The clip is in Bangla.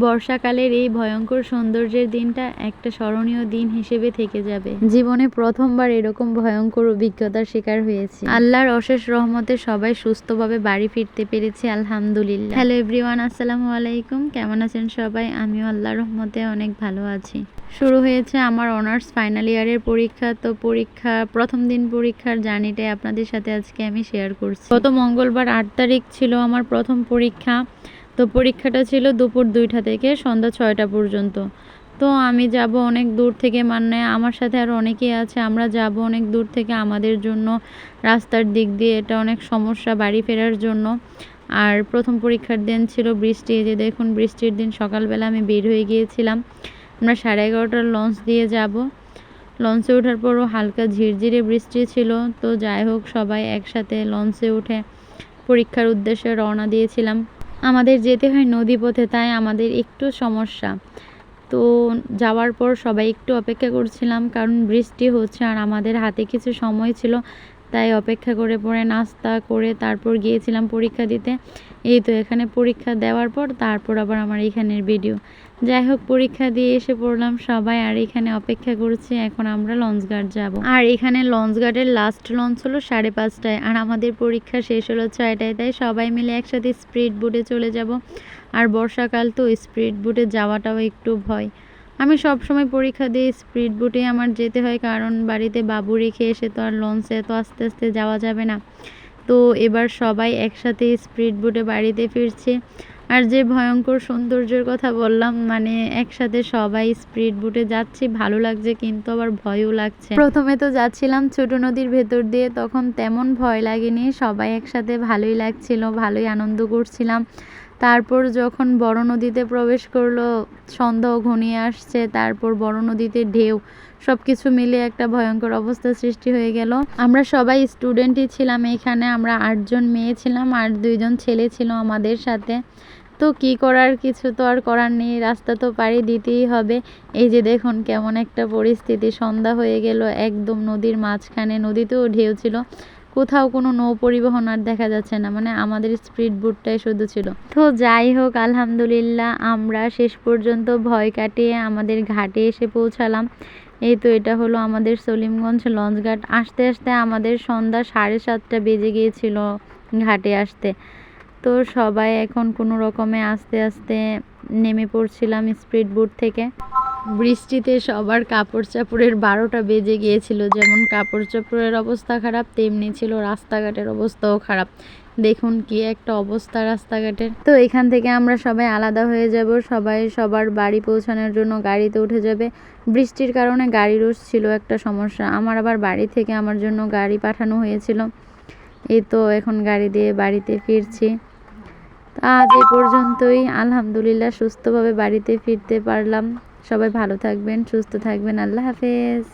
বর্ষাকালের এই ভয়ঙ্কর সৌন্দর্যের দিনটা একটা স্মরণীয় দিন হিসেবে থেকে যাবে। জীবনে প্রথমবার এরকম ভয়ঙ্কর অভিজ্ঞতার শিকার হয়েছি। আল্লাহর অশেষ রহমতে সবাই সুস্থভাবে বাড়ি ফিরতে পেরেছি, আলহামদুলিল্লাহ। হ্যালো এভরিওয়ান, আসসালামু আলাইকুম। কেমন আছেন সবাই? আমিও আল্লাহর রহমতে অনেক ভালো আছি। শুরু হয়েছে আমার অনার্স ফাইনাল ইয়ারের পরীক্ষা। তো প্রথম দিন পরীক্ষার জার্নিটাই আপনাদের সাথে আজকে আমি শেয়ার করছি। গত মঙ্গলবার 8 তারিখ ছিল আমার প্রথম পরীক্ষা। তো পরীক্ষাটা ছিল দুপুর 2টা থেকে সন্ধ্যা 6টা পর্যন্ত। তো আমি যাব অনেক দূর থেকে, মানে আমার সাথে আরও অনেকেই আছে। আমরা যাব অনেক দূর থেকে, আমাদের জন্য রাস্তার দিক দিয়ে এটা অনেক সমস্যা বাড়ি ফেরার জন্য। আর প্রথম পরীক্ষার দিন ছিল বৃষ্টি। এই যে দেখুন, বৃষ্টির দিন সকালবেলা আমি বের হয়ে গিয়েছিলাম। আমরা 11:30টার লঞ্চ দিয়ে যাব। লঞ্চে ওঠার পরও হালকা ঝিরঝিরে বৃষ্টি ছিল। তো যাই হোক, সবাই একসাথে লঞ্চে উঠে পরীক্ষার উদ্দেশ্যে রওনা দিয়েছিলাম। আমাদের যেতে হয় নদীপথে, তাই আমাদের একটু সমস্যা। তো যাওয়ার পর সবাই একটু অপেক্ষা করছিলাম, কারণ বৃষ্টি হচ্ছে আর আমাদের হাতে কিছু সময় ছিল। তাই অপেক্ষা করে পরে নাস্তা করে তারপর গিয়েছিলাম পরীক্ষা দিতে। এই তো এখানে পরীক্ষা দেওয়ার পর তারপর আবার আমার এখানের ভিডিও। যাই হোক, পরীক্ষা দিয়ে এসে পড়লাম সবাই, আর এখানে অপেক্ষা করছি। এখন আমরা লঞ্চঘাট যাব। আর এখানে লঞ্চঘাটের লাস্ট লঞ্চ হলো 5:30টায়, আর আমাদের পরীক্ষা শেষ হলো 6টায়। তাই সবাই মিলে একসাথে স্পিড বোটে চলে যাব। আর বর্ষাকাল তো স্পিড বোটে যাওয়াটাও একটু ভয়। আমি সব সময় পরীক্ষা দিয়ে স্পিড বোটে আমার যেতে হয়, কারণ বাড়িতে বাবু রেখে এসে তো আর লঞ্চে তো আস্তে আস্তে যাওয়া যাবে না। তো এবার সবাই একসাথে স্পিড বোটে বাড়িতে ফিরছে। আর যে ভয়ঙ্কর সৌন্দর্যের কথা বললাম, মানে একসাথে সবাই স্পিড বোটে যাচ্ছি, ভালো লাগছে কিন্তু আবার ভয়ও লাগছে। প্রথমে তো যাচ্ছিলাম ছোট নদীর ভেতর দিয়ে, তখন তেমন ভয় লাগেনি, সবাই একসাথে ভালোই লাগছিল, ভালোই আনন্দ করছিলাম। তারপর যখন বড় নদীতে প্রবেশ করলো, সন্ধ্যাও ঘনিয়ে আসছে, তারপর বড় নদীতে ঢেউ, সব কিছু মিলে একটা ভয়ঙ্কর অবস্থার সৃষ্টি হয়ে গেল। আমরা সবাই স্টুডেন্টই ছিলাম এখানে, আমরা 8 জন মেয়ে ছিলাম আর 2 জন ছেলে ছিল আমাদের সাথে। তো কি করার, কিছু তো আর করার নেই, রাস্তা তো পাড়ি দিতেই হবে। এই যে দেখুন কেমন একটা পরিস্থিতি, সন্ধ্যা হয়ে গেল একদম নদীর মাঝখানে, নদীতেও ঢেউ ছিল, কোথাও কোনো নৌ পরিবহন আর দেখা যাচ্ছে না, মানে আমাদের স্পিড বোটটাই শুধু ছিল। তো যাই হোক, আলহামদুলিল্লাহ আমরা শেষ পর্যন্ত ভয় কাটিয়ে আমাদের ঘাটে এসে পৌঁছালাম। এই তো এটা হলো আমাদের সলিমগঞ্জ লঞ্চঘাট। আসতে আসতে আমাদের সন্ধ্যা 7:30টা বেজে গিয়েছিল ঘাটে আসতে। তো সবাই এখন কোনো রকমে আস্তে আস্তে নেমে পড়ছিলাম স্পিড বোট থেকে। বৃষ্টিতে সবার কাপড় চাপড়ের 12টা বেজে গিয়েছিল। যেমন কাপড় চাপড়ের অবস্থা খারাপ, তেমনি ছিল রাস্তাঘাটের অবস্থাও খারাপ। দেখুন কি একটা অবস্থা রাস্তাঘাটের। তো এখান থেকে আমরা সবাই আলাদা হয়ে যাব, সবাই সবার বাড়ি পৌঁছানোর জন্য গাড়িতে উঠে যাবে। বৃষ্টির কারণে গাড়িরও ছিল একটা সমস্যা, আমার আবার বাড়ি থেকে আমার জন্য গাড়ি পাঠানো হয়েছিল। এই তো এখন গাড়ি দিয়ে বাড়িতে ফিরছি। আজ এ পর্যন্তই, আলহামদুলিল্লাহ সুস্থভাবে বাড়িতে ফিরতে পারলাম। সবাই ভালো থাকবেন, সুস্থ থাকবেন, আল্লাহ হাফেজ।